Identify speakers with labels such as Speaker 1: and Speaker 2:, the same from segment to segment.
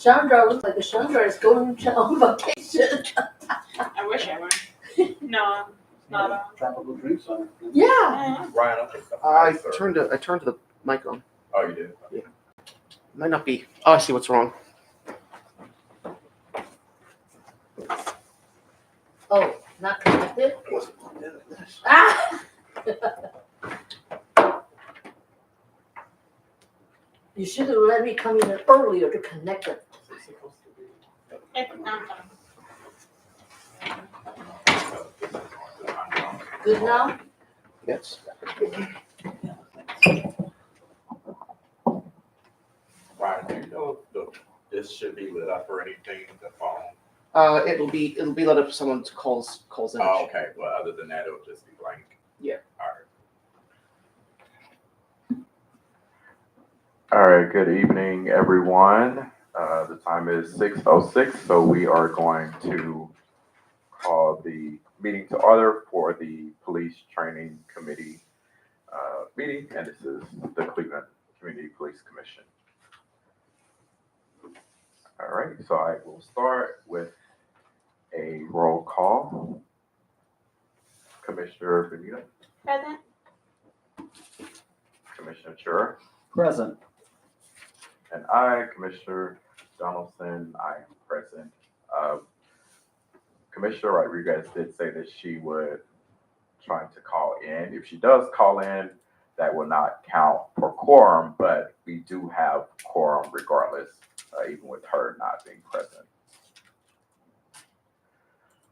Speaker 1: Chandra looks like a Chandra is going on vacation.
Speaker 2: I wish I were. No, it's not on.
Speaker 3: Tropical drinks on it.
Speaker 1: Yeah.
Speaker 4: Ryan, I'll take the
Speaker 5: I
Speaker 4: mic, sir.
Speaker 5: turned the mic on.
Speaker 4: Oh, you did?
Speaker 5: Yeah. Might not be. Oh, I see what's wrong.
Speaker 1: Oh, not connected?
Speaker 5: It wasn't plugged in at this.
Speaker 1: Ah! You should have let me come in earlier to connect it.
Speaker 2: It's not on.
Speaker 1: Good now?
Speaker 5: Yes.
Speaker 4: Ryan, do you know if this should be lit up or anything, the phone?
Speaker 5: It'll be lit up if someone calls in.
Speaker 4: Oh, okay. Well, other than that, it'll just be blank.
Speaker 5: Yeah.
Speaker 4: All right, good evening, everyone. The time is 6:06, so we are going to call the meeting to order for the Police Training Committee meeting, and this is the Cleveland Community Police Commission. All right, so I will start with a roll call. Commissioner Benita,
Speaker 2: Present.
Speaker 4: Commissioner Chura,
Speaker 3: Present.
Speaker 4: and I, Commissioner Donaldson, I am present. Commissioner Rodriguez did say that she would try to call in. If she does call in, that will not count for quorum, but we do have quorum regardless, even with her not being present.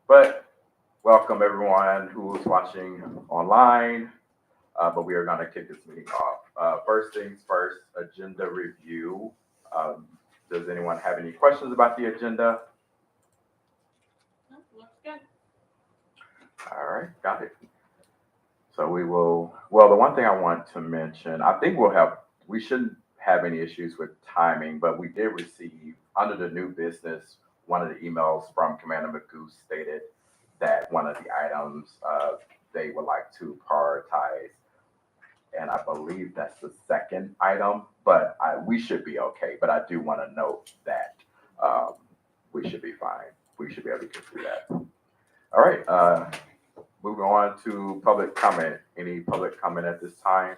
Speaker 4: But welcome everyone who's watching online, but we are going to kick this meeting off. First things first, agenda review. Does anyone have any questions about the agenda?
Speaker 2: No, looks good.
Speaker 4: All right, got it. So we will, well, the one thing I want to mention, I think we shouldn't have any issues with timing, but we did receive, under the new business, one of the emails from Commander Magoo stated that one of the items they would like to prioritize. And I believe that's the second item, but we should be okay. But I do want to note that we should be fine. We should be able to get through that. All right, moving on to public comment. Any public comment at this time?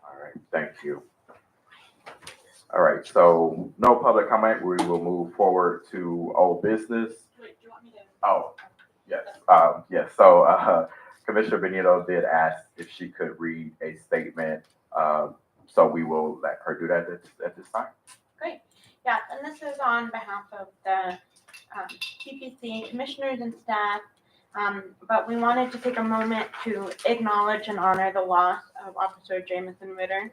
Speaker 4: All right, thank you. All right, so no public comment. We will move forward to old business.
Speaker 2: Wait, do you want me to?
Speaker 4: Oh, yes, yes. So Commissioner Benito did ask if she could read a statement. So we will let her do that at this time.
Speaker 2: Great. Yeah, and this is on behalf of the TPC commissioners and staff. But we wanted to take a moment to acknowledge and honor the loss of Officer Jamison Ritter.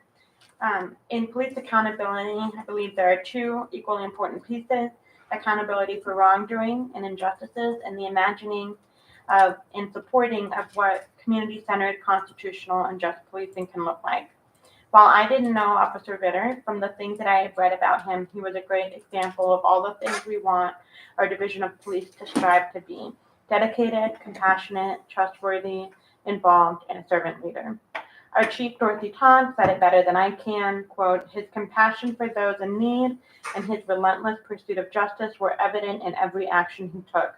Speaker 2: In police accountability, I believe there are two equally important pieces: accountability for wrongdoing and injustices, and the imagining of and supporting of what community-centered, constitutional, and just policing can look like. While I didn't know Officer Ritter, from the things that I have read about him, he was a great example of all the things we want our division of police to strive to be: dedicated, compassionate, trustworthy, involved, and a servant leader. Our chief, Dorothy Todd, said it better than I can, quote, "His compassion for those in need and his relentless pursuit of justice were evident in every action he took.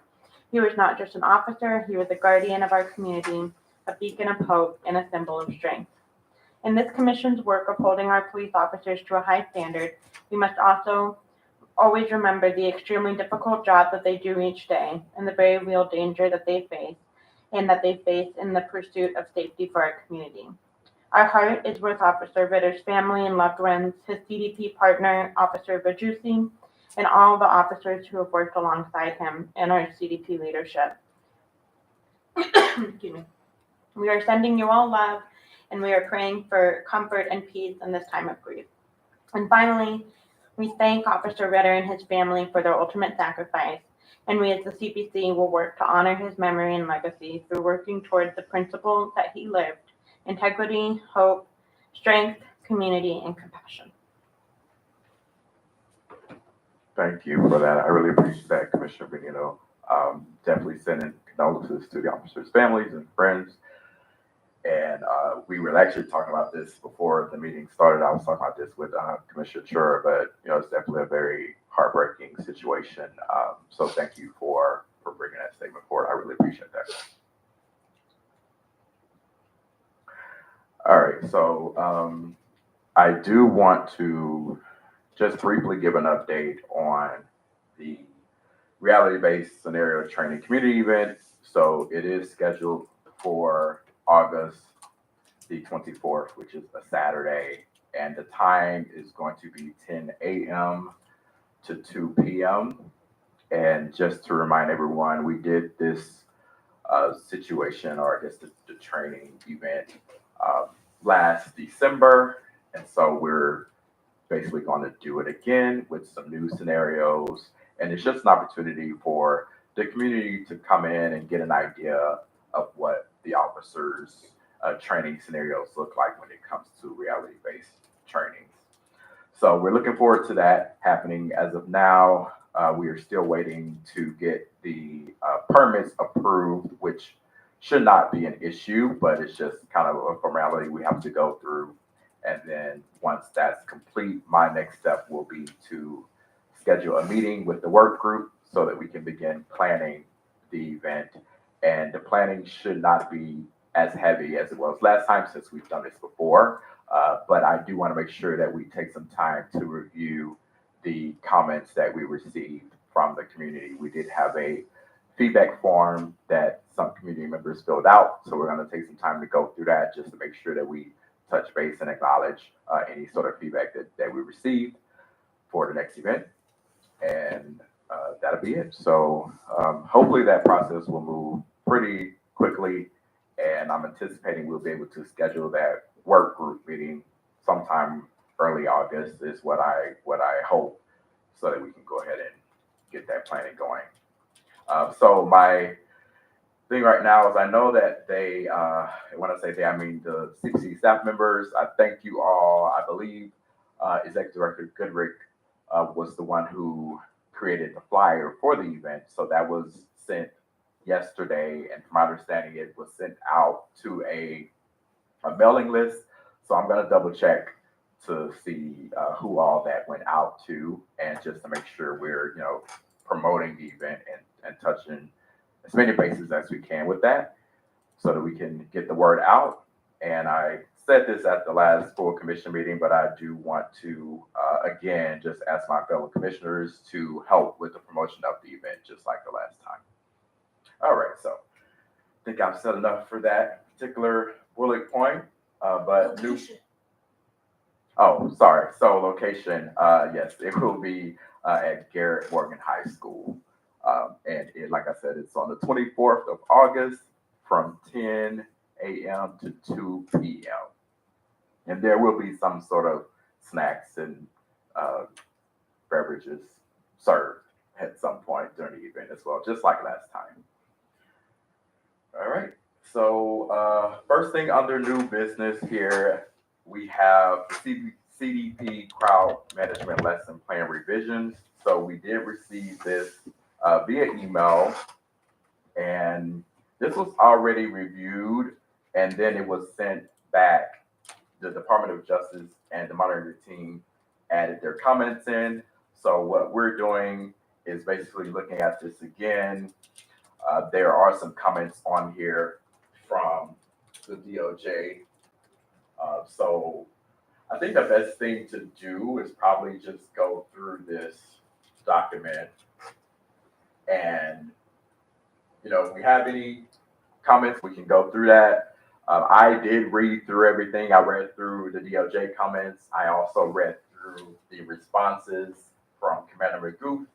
Speaker 2: He was not just an officer, he was a guardian of our community, a beacon of hope, and a symbol of strength." In this commission's work of holding our police officers to a high standard, we must also always remember the extremely difficult job that they do each day and the very real danger that they face in the pursuit of safety for our community. Our heart is with Officer Ritter's family and loved ones, his CDP partner, Officer Vajusi, and all the officers who have worked alongside him in our CDP leadership. Excuse me. We are sending you all love, and we are praying for comfort and peace in this time of grief. And finally, we thank Officer Ritter and his family for their ultimate sacrifice, and we as the CPC will work to honor his memory and legacy through working towards the principles that he lived: integrity, hope, strength, community, and compassion.
Speaker 4: Thank you for that. I really appreciate that, Commissioner Benito. Definitely sending condolences to the officers' families and friends. And And we were actually talking about this before the meeting started. I was talking about this with Commissioner Chura, but it's definitely a very heartbreaking situation. So thank you for bringing that statement forward. I really appreciate that. All right, so I do want to just briefly give an update on the reality-based scenario training community event. So it is scheduled for August the 24th, which is a Saturday, and the time is going to be 10 a.m. to 2 p.m. And just to remind everyone, we did this situation, or I guess the training event last December, and so we're basically going to do it again with some new scenarios, and it's just an opportunity for the community to come in and get an idea of what the officers' training scenarios look like when it comes to reality-based trainings. So we're looking forward to that happening. As of now, we are still waiting to get the permits approved, which should not be an issue, but it's just kind of a formality we have to go through. And then once that's complete, my next step will be to schedule a meeting with the work group so that we can begin planning the event. And the planning should not be as heavy as it was last time, since we've done this before. But I do want to make sure that we take some time to review the comments that we received from the community. We did have a feedback form that some community members filled out, so we're going to take some time to go through that just to make sure that we touch base and acknowledge any sort of feedback that we received for the next event. And that'll be it. So hopefully that process will move pretty quickly, and I'm anticipating we'll be able to schedule that work group meeting sometime early August is what I hope, so that we can go ahead and get that planning going. So my thing right now is, I know that they, when I say they, I mean the CPC staff members. I thank you all. I believe Executive Director Goodrick was the one who created the flyer for the event. So that was sent yesterday, and from my understanding, it was sent out to a mailing list. So I'm going to double check to see who all that went out to, and just to make sure we're promoting the event and touching as many bases as we can with that, so that we can get the word out. And I said this at the last full commission meeting, but I do want to again just ask my fellow commissioners to help with the promotion of the event, just like the last time. All right, so I think I've said enough for that particular bullet point. But new.
Speaker 1: Location.
Speaker 4: Oh, sorry. So location, yes, it will be at Garrett Morgan High School. And like I said, it's on the 24th of August from 10 a.m. to 2 p.m. And there will be some sort of snacks and beverages served at some point during the event as well, just like last time. All right. So first thing under new business here, we have CDP crowd management lesson plan revisions. So we did receive this via email, and this was already reviewed, and then it was sent back. The Department of Justice and the monitoring team added their comments in. So what we're doing is basically looking at this again. There are some comments on here from the DOJ. So I think the best thing to do is probably just go through this document, and if we have any comments, we can go through that. I did read through everything. I read through the DOJ comments. I also read through the responses from Commander McGoof,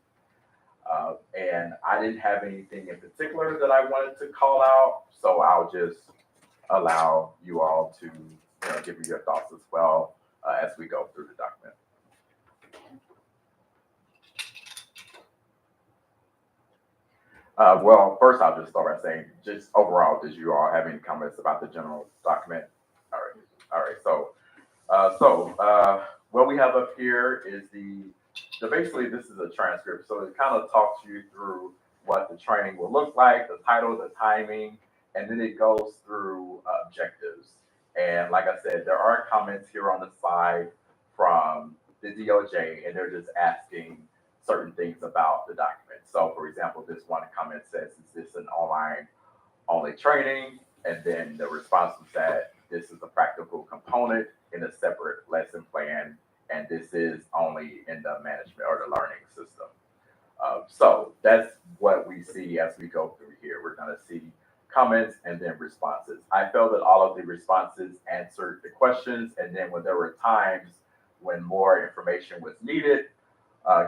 Speaker 4: and I didn't have anything in particular that I wanted to call out. So I'll just allow you all to give me your thoughts as well as we go through the document. Well, first I'll just start by saying, just overall, did you all have any comments about the general document? All right. So what we have up here is basically this is a transcript. So it kind of talks you through what the training will look like, the title, the timing, and then it goes through objectives. And like I said, there are comments here on the side from the DOJ, and they're just asking certain things about the document. So for example, this one comment says, is this an online only training? And then the response was that this is a practical component in a separate lesson plan, and this is only in the management or the learning system. So that's what we see as we go through here. We're going to see comments and then responses. I felt that all of the responses answered the questions, and then when there were times when more information was needed,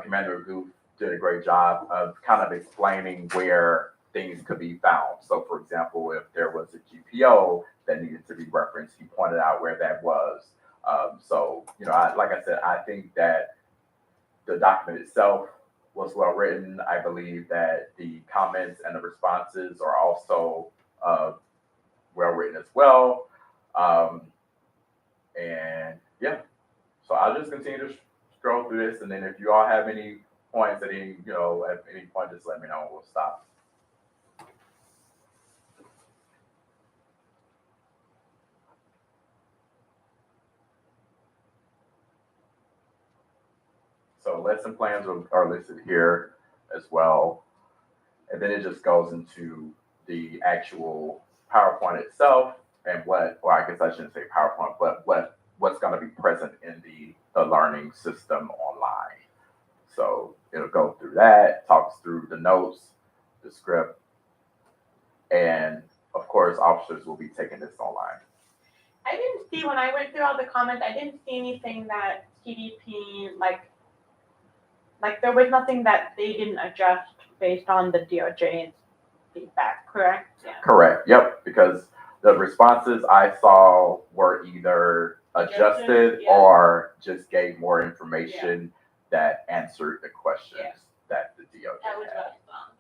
Speaker 4: Commander Goof did a great job of kind of explaining where things could be found. So for example, if there was a GPO that needed to be referenced, he pointed out where that was. So, you know, like I said, I think that the document itself was well written. I believe that the comments and the responses are also well written as well. And yeah, so I'll just continue to scroll through this, and then if you all have any points at any, you know, at any point, just let me know and we'll stop. So lesson plans are listed here as well. And then it just goes into the actual PowerPoint itself and what, or I guess I shouldn't say PowerPoint, but what's going to be present in the learning system online. So it'll go through that, talks through the notes, the script, and of course, officers will be taking this online.
Speaker 2: I didn't see, when I went through all the comments, I didn't see anything that CDP, like there was nothing that they didn't adjust based on the DOJ's feedback, correct? Yeah.
Speaker 4: Correct. Yep. Because the responses I saw were either adjusted
Speaker 2: Yeah.
Speaker 4: or just gave more information that answered the questions
Speaker 2: Yeah.
Speaker 4: that the DOJ
Speaker 2: That was
Speaker 4: had.
Speaker 2: what I found.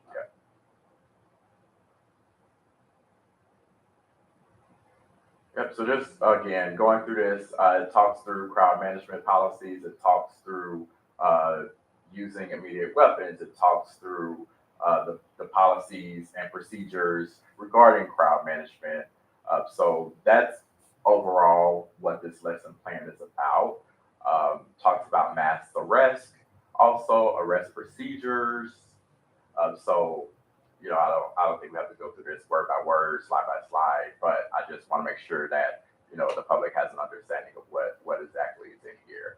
Speaker 4: Yep. So just again, going through this, it talks through crowd management policies. It talks through using immediate weapons. It talks through the policies and procedures regarding crowd management. So that's overall what this lesson plan is about. Talks about mass arrest, also arrest procedures. So, you know, I don't think we have to go through this word by word, slide by slide, but I just want to make sure that, you know, the public has an understanding of what exactly is in here.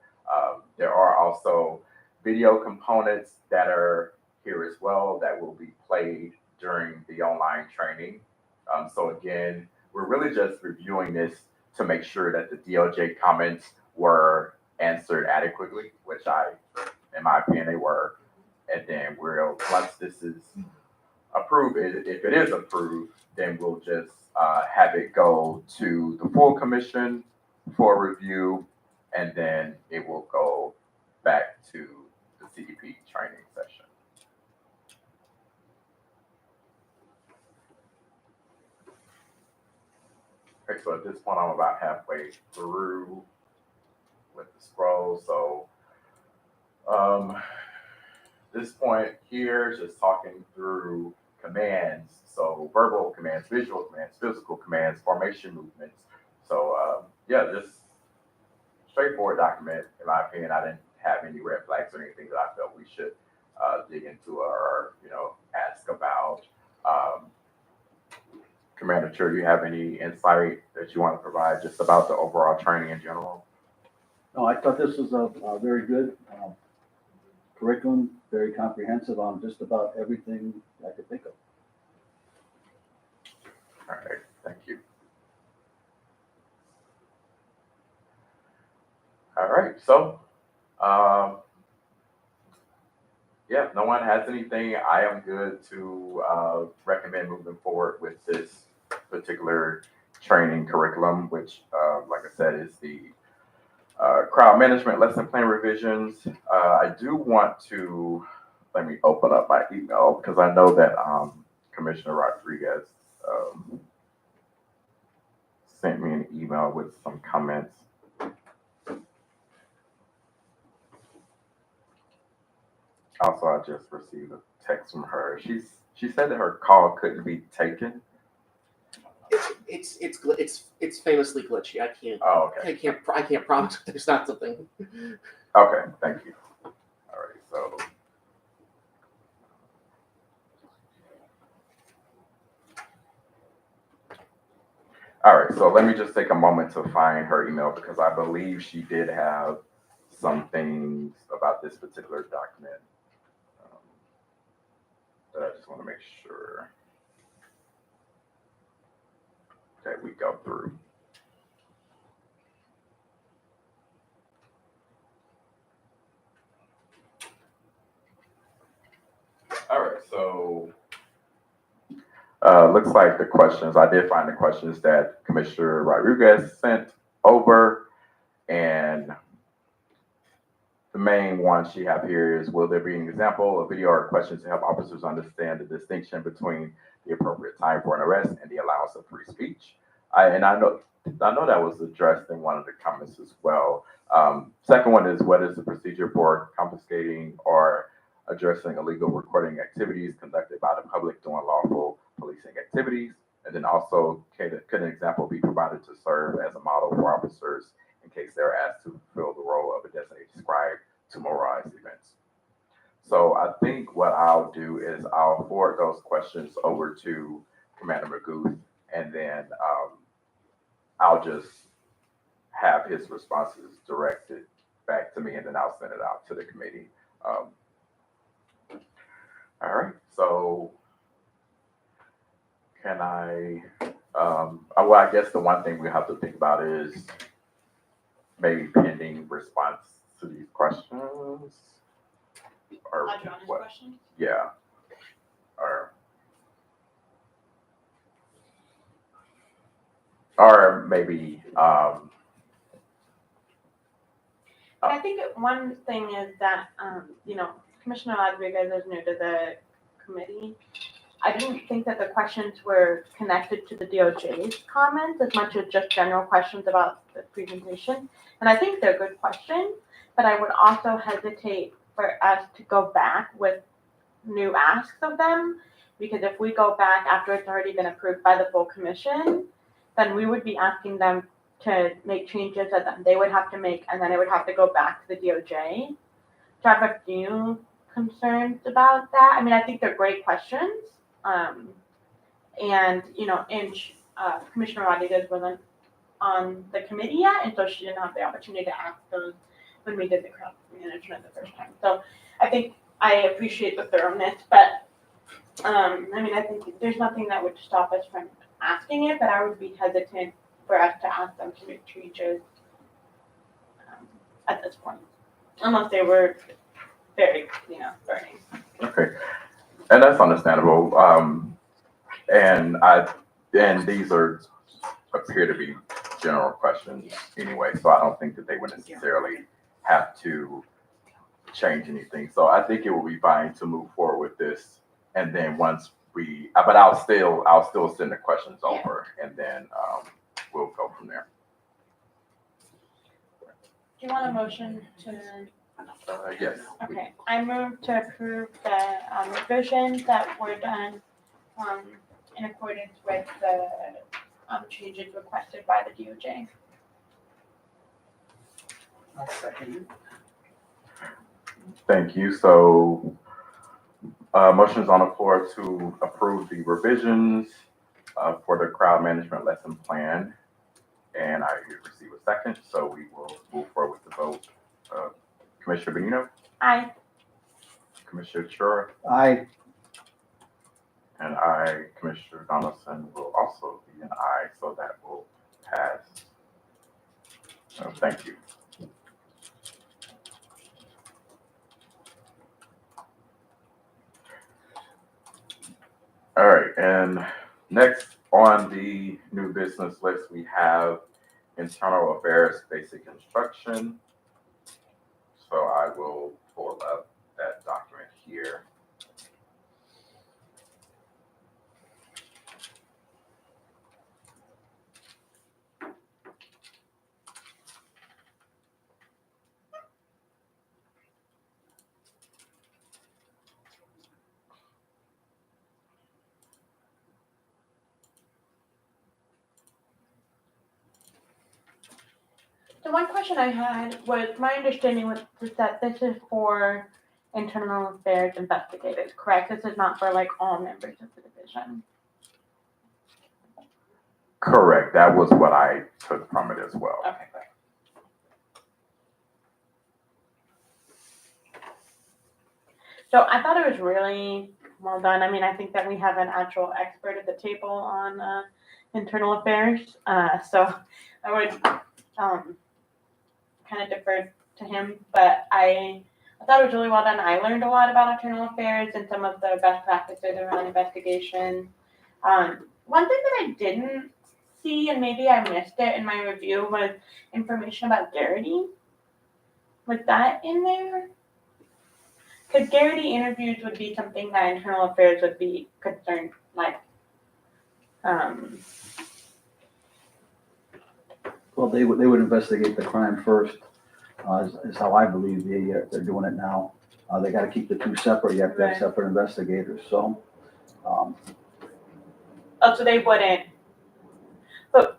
Speaker 4: There are also video components that are here as well that will be played during the online training. So again, we're really just reviewing this to make sure that the DOJ comments were answered adequately, which in my opinion, they were. And then once this is approved, if it is approved, then we'll just have it go to the full commission for review, and then it will go back to the CDP training session. Okay, so at this point, I'm about halfway through with the scroll. So this point here, just talking through commands. So verbal commands, visual commands, physical commands, formation movements. So yeah, just straightforward document. In my opinion, I didn't have any red flags or anything that I felt we should dig into or, you know, ask about. Commander Chair, do you have any insight that you want to provide just about the overall training in general?
Speaker 3: No, I thought this was a very good curriculum, very comprehensive on just about everything I could think of.
Speaker 4: All right, thank you. All right, so yeah, if no one has anything, I am good to recommend moving forward with this particular training curriculum, which, like I said, is the crowd management lesson plan revisions. I do want to, let me open up my email because I know that Commissioner Rodriguez sent me an email with some comments. Also, I just received a text from her. She said that her call couldn't be taken.
Speaker 5: It's famously glitchy.
Speaker 4: Oh, okay.
Speaker 5: I can't promise that there's not something.
Speaker 4: Okay, thank you. All right, so. All right, so let me just take a moment to find her email because I believe she did have some things about this particular document that I just want to make sure that we go through. All right, so looks like the questions, I did find the questions that Commissioner Rodriguez sent over, and the main one she have here is, will there be an example, a video or questions to help officers understand the distinction between the appropriate time for an arrest and the allowance of free speech? I know that was addressed in one of the comments as well. Second one is, what is the procedure for confiscating or addressing illegal recording activities conducted by the public doing lawful policing activities? And then also, could an example be provided to serve as a model for officers in case they're asked to fulfill the role of a designated scribe to memorize events? So I think what I'll do is I'll forward those questions over to Commander Magoo, and then I'll just have his responses directed back to me, and then I'll send it out to the committee. All right, so can I, well, I guess the one thing we have to think about is maybe pending response to these questions. Or
Speaker 2: Adriana's
Speaker 4: what?
Speaker 2: question?
Speaker 4: Yeah. Or maybe,
Speaker 2: I think one thing is that, Commissioner Rodriguez is new to the committee. I didn't think that the questions were connected to the DOJ's comments as much as just general questions about the presentation. And I think they're good questions, but I would also hesitate for us to go back with new asks of them, because if we go back after it's already been approved by the full commission, then we would be asking them to make changes that they would have to make, and then it would have to go back to the DOJ. So I have a few concerns about that. I mean, I think they're great questions. Commissioner Rodriguez wasn't on the committee yet, and so she didn't have the opportunity to ask those when we did the crowd management the first time. So I think I appreciate the thoroughness, but I think there's nothing that would stop us from asking it, but I would be hesitant for us to ask them to make changes at this point, unless they were very, burning.
Speaker 4: okay, and that's understandable. And these appear to be general questions anyway, so I don't think that they would necessarily have to change anything. So I think it will be fine to move forward with this, and then once but I'll still send the questions over, and then we'll go from there.
Speaker 2: Do you want a motion to?
Speaker 4: Yes.
Speaker 2: Okay, I move to approve the revisions that were done in accordance with the changes requested by the DOJ.
Speaker 1: I'll second it.
Speaker 4: Thank you. So, motions on the floor to approve the revisions for the crowd management lesson plan, and I receive a second, so we will move forward with the vote. Commissioner Benino,
Speaker 2: Aye.
Speaker 4: Commissioner Chura,
Speaker 3: Aye.
Speaker 4: and I, Commissioner Donaldson, will also be an aye, so that will pass. So thank you. All right, and next on the new business list, we have internal affairs basic instruction. So I will pull up that document here.
Speaker 2: The one question I had was, my understanding was that this is for internal affairs investigators, correct? This is not for like all members of the division.
Speaker 4: Correct. That was what I took from it as well.
Speaker 2: Okay, great. So I thought it was really well done. I mean, I think that we have an actual expert at the table on internal affairs. So I would kind of defer to him, but I thought it was really well done. I learned a lot about internal affairs and some of the best practices around investigation. One thing that I didn't see, and maybe I missed it in my review, was information about Garrity. Was that in there? Because Garrity interviews would be something that internal affairs would be concerned, like,
Speaker 3: Well, they would investigate the crime first, is how I believe they're doing it now. They gotta keep the two separate, you have to have
Speaker 2: Right.
Speaker 3: separate investigators, so.
Speaker 2: oh, so they wouldn't. But,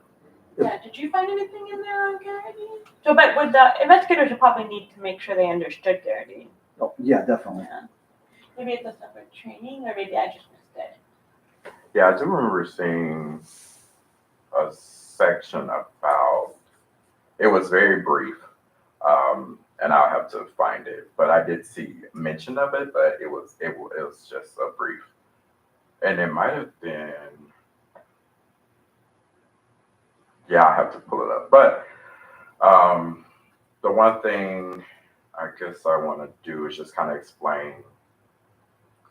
Speaker 2: yeah, did you find anything in there on Garrity? So, but would the investigators would probably need to make sure they understood Garrity.
Speaker 3: Oh, yeah, definitely.
Speaker 2: Yeah. Maybe it's a separate training, or maybe I just missed it.
Speaker 4: Yeah, I do remember seeing a section about, it was very brief, and I'll have to find it, but I did see mention of it, but it was just a brief. And it might have been, yeah, I have to pull it up. But the one thing I guess I want to do is just kind of explain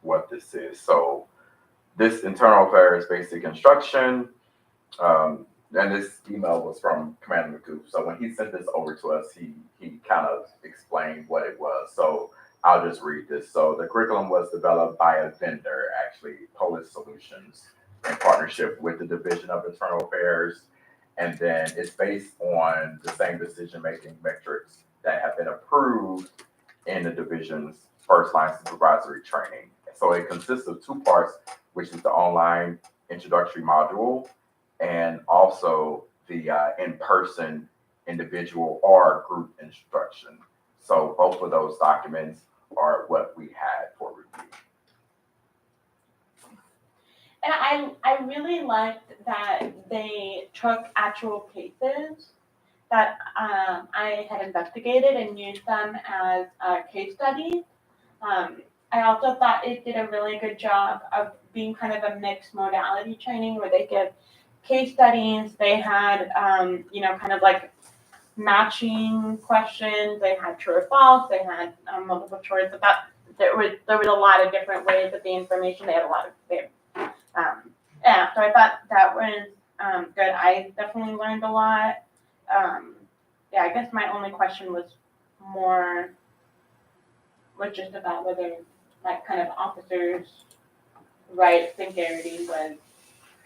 Speaker 4: what this is. So this internal affairs basic instruction, and this email was from Commander McCoop. So when he sent this over to us, he kind of explained what it was. So I'll just read this. So the curriculum was developed by a vendor, actually Polis Solutions, in partnership with the Division of Internal Affairs. And then it's based on the same decision-making metrics that have been approved in the division's first line supervisory training. So it consists of two parts, which is the online introductory module and also the in-person individual or group instruction. So both of those documents are what we had for review.
Speaker 2: And I really liked that they took actual cases that I had investigated and used them as case studies. I also thought it did a really good job of being kind of a mixed modality training where they give case studies. They had, kind of like matching questions. They had true or false. They had multiple choice. But there was a lot of different ways of the information. They had a lot of so I thought that was good. I definitely learned a lot. I guess my only question was just about whether like kind of officers' rights and Garrity was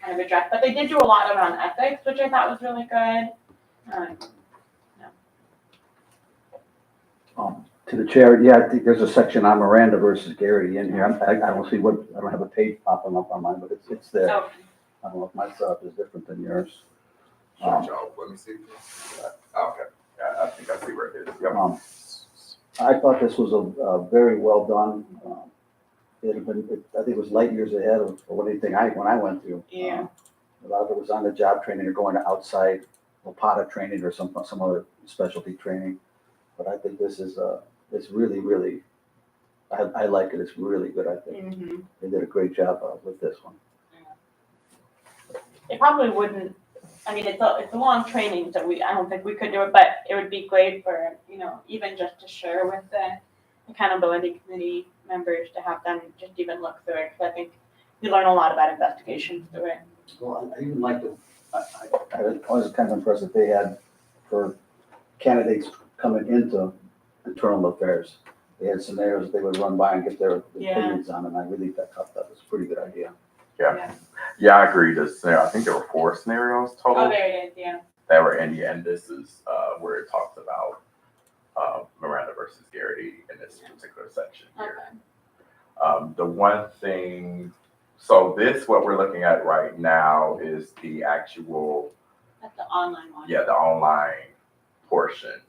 Speaker 2: kind of addressed. But they did do a lot around ethics, which I thought was really good.
Speaker 3: To the chair, yeah, I think there's a section on Miranda versus Garrity in here. I don't see I don't have a page popping up on mine, but it's there.
Speaker 2: So
Speaker 3: I don't know if my setup is different than yours.
Speaker 4: Joe, let me see. Okay, yeah, I think I see where it is. Yep.
Speaker 3: I thought this was a very well done. It had been, I think it was light years ahead of anything when I went through.
Speaker 2: Yeah.
Speaker 3: A lot of it was on the job training or going to outside LAPATA training or some other specialty training. But I think this is it's really, really, I like it. It's really good, I think. They did a great job with this one.
Speaker 2: It probably wouldn't. I mean, it's a long training, so I don't think we could do it. But it would be great for even just to share with the accountability committee members to have them just even look through it. Because I think you learn a lot about investigations through it.
Speaker 3: Well, I even liked it. I was kind of impressed that they had for candidates coming into internal affairs. They had scenarios they would run by and get their opinions on, and I really thought that was a pretty good idea.
Speaker 4: Yeah, I agree. I think there were 4 scenarios total
Speaker 2: Oh, there it is. Yeah.
Speaker 4: that were in the end. This is where it talks about Miranda versus Garrity in this particular section here.
Speaker 2: Okay.
Speaker 4: The one thing, so what we're looking at right now is the actual,
Speaker 2: That's the online one.
Speaker 4: the online portion.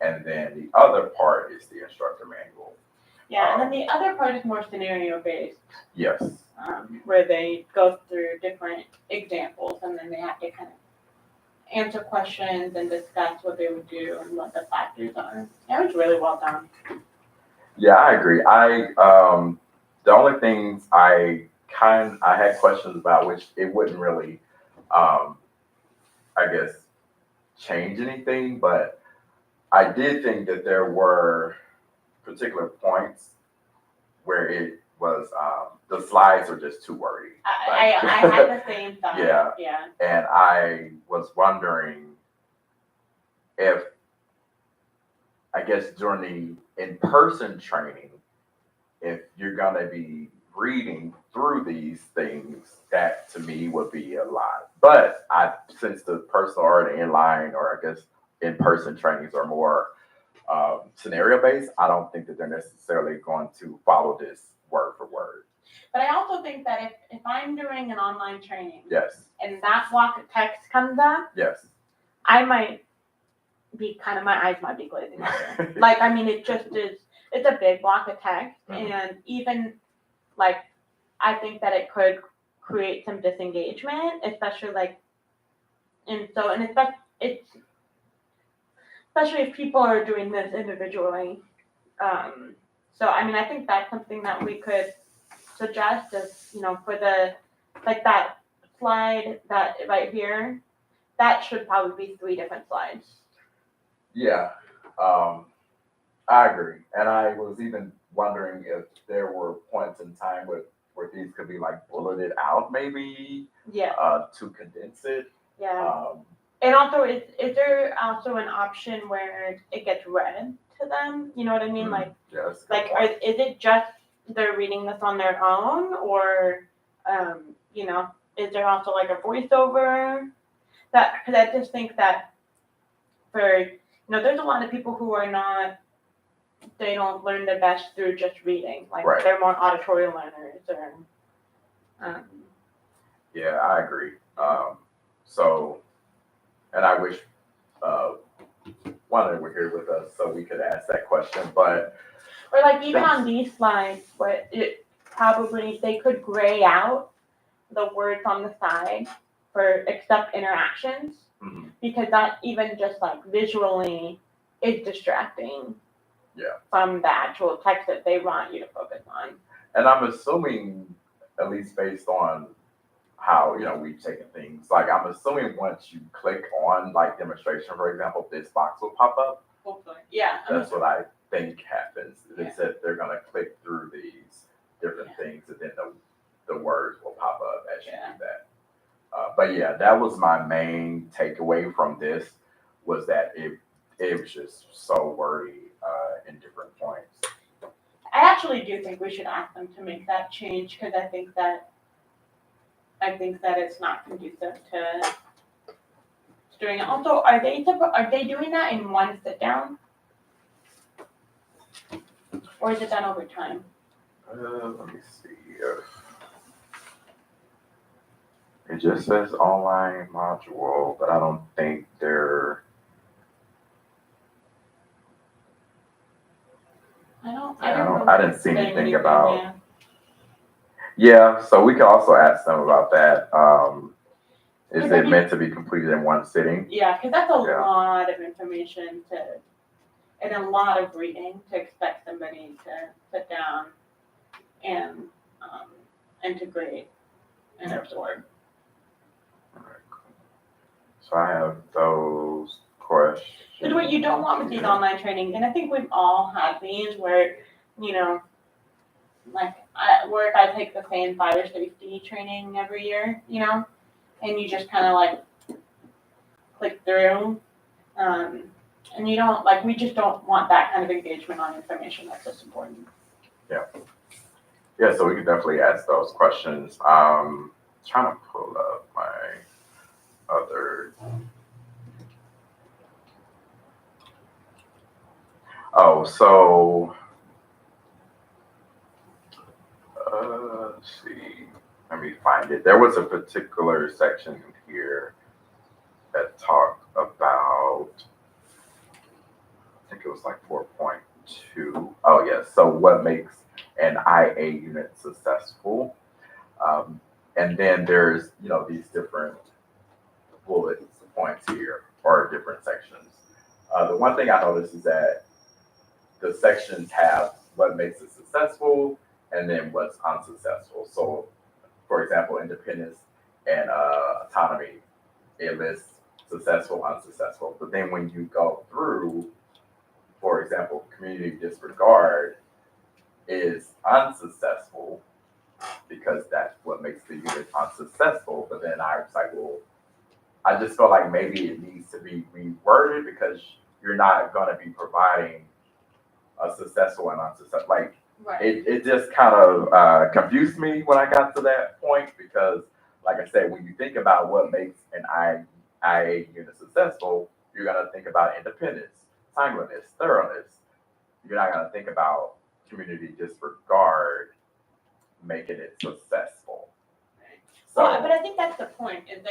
Speaker 4: And then the other part is the instructor manual.
Speaker 2: Yeah, and then the other part is more scenario based,
Speaker 4: Yes.
Speaker 2: where they go through different examples and then they have to kind of answer questions and discuss what they would do and what the factors are. It was really well done.
Speaker 4: Yeah, I agree. The only things I had questions about, which it wouldn't really, I guess, change anything, but I did think that there were particular points where it was, the slides are just too wordy.
Speaker 2: I had the same thought.
Speaker 4: Yeah.
Speaker 2: Yeah.
Speaker 4: And I was wondering if, I guess during the in-person training, if you're gonna be reading through these things, that to me would be a lot. But since the person already in line, or I guess in-person trainings are more scenario based, I don't think that they're necessarily going to follow this word for word.
Speaker 2: But I also think that if I'm doing an online training
Speaker 4: Yes,
Speaker 2: and that block of text comes up,
Speaker 4: yes.
Speaker 2: I might be my eyes might be glazing over. Like, I mean, it just is, it's a big block of text.
Speaker 4: Mhm.
Speaker 2: And even like, I think that it could create some disengagement, especially especially if people are doing this individually. So, I mean, I think that's something that we could suggest is, for that slide that right here, that should probably be 3 different slides.
Speaker 4: Yeah, I agree. And I was even wondering if there were points in time where these could be like bulleted out, maybe,
Speaker 2: Yeah,
Speaker 4: to condense it.
Speaker 2: yeah. And also, is there also an option where it gets read to them? You know what I mean?
Speaker 4: Yes.
Speaker 2: Is it just they're reading this on their own, or, is there also like a voiceover? Because I just think that there's a lot of people who are not, they don't learn the best through just reading. Like,
Speaker 4: Right.
Speaker 2: they're more auditory learners, or,
Speaker 4: Yeah, I agree. So, and I wish one of them were here with us so we could ask that question. But
Speaker 2: or like even
Speaker 4: Thanks.
Speaker 2: on these slides, where they could gray out the words on the side for accept interactions,
Speaker 4: mhm,
Speaker 2: because that even just like visually is distracting.
Speaker 4: Yeah.
Speaker 2: From the actual text that they want you to focus on.
Speaker 4: and I'm assuming, at least based on how we've taken things, like I'm assuming once you click on like demonstration, for example, this box will pop up.
Speaker 2: Hopefully, yeah.
Speaker 4: That's what I think happens. They
Speaker 2: Yeah.
Speaker 4: said they're gonna click through these different things, and then the words will pop up as you
Speaker 2: Yeah.
Speaker 4: do that. But yeah, that was my main takeaway from this, was that it was just so wordy in different points.
Speaker 2: I actually do think we should ask them to make that change, because I think that it's not conducive to doing it. Also, are they doing that in one sit down, or is it done over time?
Speaker 4: Let me see. It just says online module, but I don't think they're. I didn't see anything about. Yeah, so we can also ask them about that. Is
Speaker 2: Because I
Speaker 4: it
Speaker 2: mean-
Speaker 4: meant to be completed in one sitting?
Speaker 2: Yeah, because that's a
Speaker 4: Yeah.
Speaker 2: lot of information and a lot of reading to expect somebody to sit down and integrate and absorb.
Speaker 4: Alright, cool. So I have those questions.
Speaker 2: Because what you don't want with these online trainings, and I think we've all had these where, like at work, I take the same fire safety training every year, and you just kind of like click through. And you don't, we just don't want that kind of engagement on information that's just important.
Speaker 4: Yeah, so we can definitely ask those questions. Trying to pull up my other. Oh, so let's see. Let me find it. There was a particular section here that talked about it was like 4.2. Oh, yes. So what makes an IA unit successful? And then there's, these different bullet points here or different sections. The one thing I noticed is that the sections have what makes it successful and then what's unsuccessful. So, for example, independence and autonomy, it lists successful, unsuccessful. But then when you go through, for example, community disregard is unsuccessful because that's what makes the unit unsuccessful. But then I was like, well, I just feel like maybe it needs to be reworded because you're not going to be providing a successful and unsuccessful. Like,
Speaker 2: Right.
Speaker 4: it just kind of confused me when I got to that point because, like I said, when you think about what makes an IA unit successful, you're going to think about independence, timeliness, thoroughness. You're not going to think about community disregard making it successful. So,
Speaker 2: Well, but I think that's the point. Is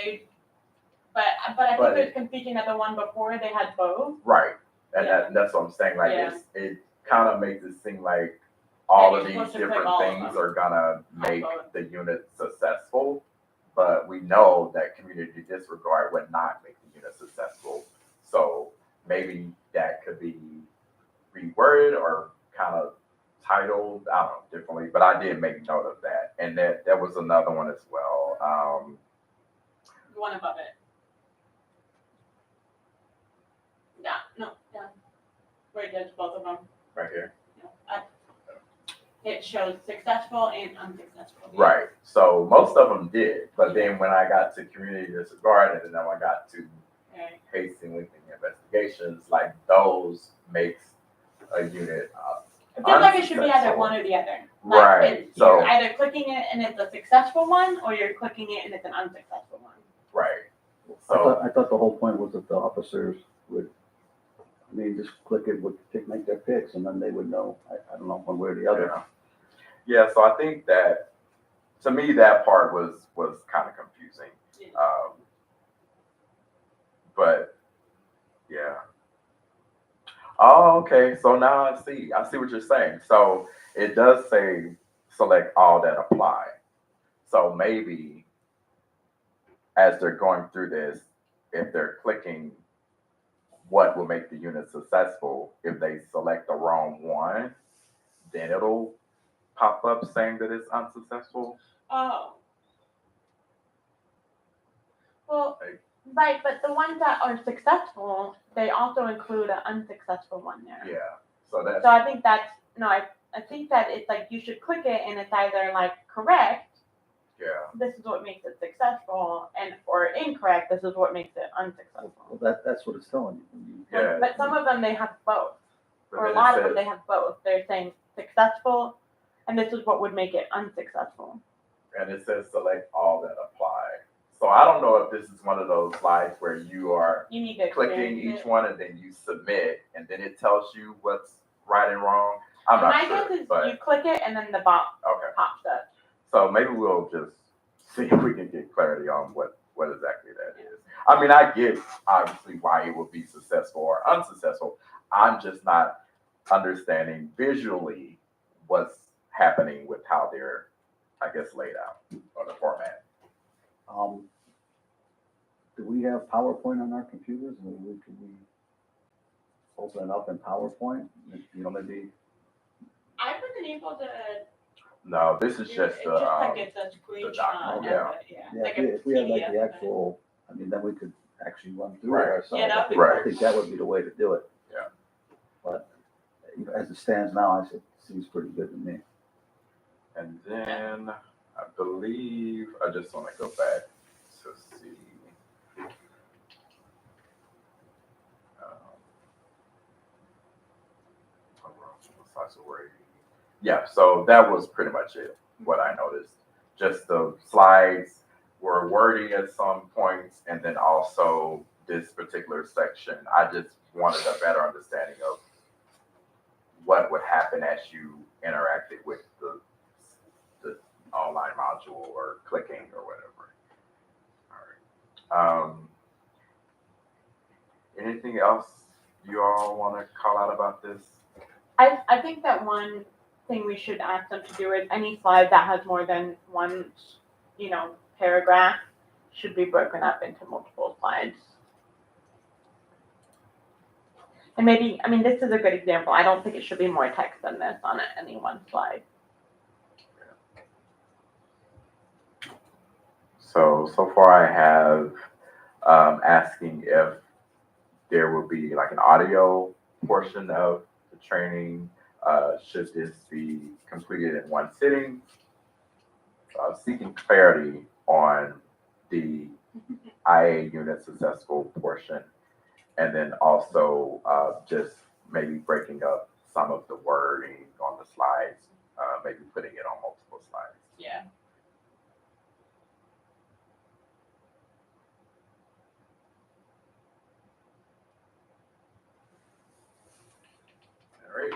Speaker 2: but I think there's confusion that the one before they had both.
Speaker 4: right, and
Speaker 2: Yeah.
Speaker 4: that's what I'm saying. Like,
Speaker 2: Yeah.
Speaker 4: it kind of makes it seem like all
Speaker 2: Yeah,
Speaker 4: of
Speaker 2: you're
Speaker 4: these
Speaker 2: supposed to click
Speaker 4: different
Speaker 2: all of
Speaker 4: things
Speaker 2: them.
Speaker 4: are gonna make
Speaker 2: both.
Speaker 4: the unit successful, but we know that community disregard would not make the unit successful. So maybe that could be reworded or kind of titled, I don't know, differently. But I did make note of that, and that was another one as well.
Speaker 2: The one above it. Yeah. No. Yeah. Where it does both of them.
Speaker 4: Right here.
Speaker 2: No, it shows successful and unsuccessful.
Speaker 4: Right. So most of them did, but then when I got to community disregard, and then I got to
Speaker 2: Okay.
Speaker 4: hasting linking investigations, like those makes a unit
Speaker 2: I feel like it should be either one or the other. Like,
Speaker 4: Right,
Speaker 2: You're
Speaker 4: so-
Speaker 2: either clicking it and it's a successful one, or you're clicking it and it's an unsuccessful one.
Speaker 4: right.
Speaker 3: I
Speaker 4: So
Speaker 3: thought the whole point was that the officers would, just click it, make their picks, and then they would know, I don't know, one way or the other.
Speaker 4: yeah, so I think that to me that part was kind of confusing.
Speaker 2: Yeah.
Speaker 4: But yeah. Oh, okay. So now I see what you're saying. So it does say select all that apply. So maybe as they're going through this, if they're clicking what will make the unit successful, if they select the wrong one, then it'll pop up saying that it's unsuccessful.
Speaker 2: Oh. Well,
Speaker 4: Like-
Speaker 2: right, but the ones that are successful, they also include an unsuccessful one there.
Speaker 4: Yeah. So that's
Speaker 2: So I think I think that it's like you should click it and it's either like correct,
Speaker 4: yeah.
Speaker 2: this is what makes it successful, or incorrect, this is what makes it
Speaker 3: Well,
Speaker 2: unsuccessful.
Speaker 3: that's what it's telling you.
Speaker 4: Yeah.
Speaker 2: But some of them they have both,
Speaker 4: But
Speaker 2: or a
Speaker 4: then
Speaker 2: lot
Speaker 4: it
Speaker 2: of them
Speaker 4: says-
Speaker 2: they have both. They're saying successful, and this is what would make it unsuccessful.
Speaker 4: and it says select all that apply. So I don't know if this is one of those slides where you are
Speaker 2: You need to
Speaker 4: clicking
Speaker 2: experience
Speaker 4: each
Speaker 2: it.
Speaker 4: one and then you submit and then it tells you what's right and wrong. I'm not
Speaker 2: My
Speaker 4: sure,
Speaker 2: guess is
Speaker 4: but
Speaker 2: you click it and then the box
Speaker 4: okay.
Speaker 2: pops up.
Speaker 4: So maybe we'll just see if we can get clarity on what exactly that is. I mean, I get obviously why it would be successful or unsuccessful. I'm just not understanding visually what's happening with how they're, I guess, laid out or the format.
Speaker 3: Do we have PowerPoint on our computers? Can we open it up in PowerPoint? Maybe,
Speaker 2: I wasn't able to.
Speaker 4: No, this is just
Speaker 2: It's like it's a
Speaker 4: document,
Speaker 2: screenshot.
Speaker 4: yeah.
Speaker 3: yeah,
Speaker 2: Like
Speaker 3: if we had like
Speaker 2: PDF
Speaker 3: the
Speaker 2: of it.
Speaker 3: actual, then we could actually run through
Speaker 4: Right.
Speaker 3: it ourselves.
Speaker 2: Yeah, that'd be
Speaker 4: Right.
Speaker 3: I think that would be the way to do it.
Speaker 4: Yeah.
Speaker 3: But as it stands now, it seems pretty good to me.
Speaker 4: And then I believe, I just want to go back to see. Yeah, so that was pretty much it, what I noticed. Just the slides were wordy at some points, and then also this particular section, I just wanted a better understanding of what would happen as you interacted with the online module or clicking or whatever. All right. Anything else you all want to call out about this?
Speaker 2: I think that one thing we should ask them to do is any slide that has more than one, paragraph should be broken up into multiple slides. And maybe, I mean, this is a good example. I don't think it should be more text than this on any one slide.
Speaker 4: So far I have asking if there will be like an audio portion of the training. Should this be completed in one sitting? Seeking clarity on the IA unit successful portion. And then also just maybe breaking up some of the wording on the slides, maybe putting it on multiple slides.
Speaker 2: Yeah.
Speaker 4: All right.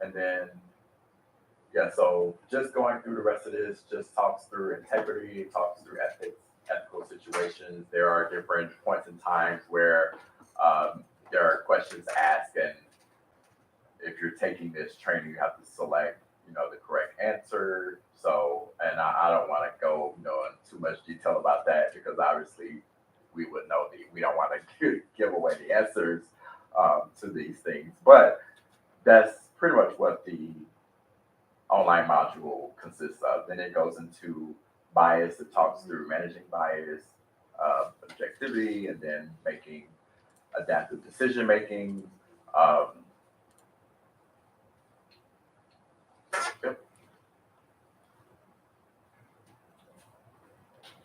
Speaker 4: And then, yeah, so just going through the rest of this, just talks through integrity, talks through ethics, ethical situations. There are different points in times where there are questions asked, and if you're taking this training, you have to select, the correct answer. So, and I don't want to go, in too much detail about that because obviously we would know we don't want to give away the answers to these things, but that's pretty much what the online module consists of. Then it goes into bias. It talks through managing bias, objectivity, and then making adaptive decision making. Yep.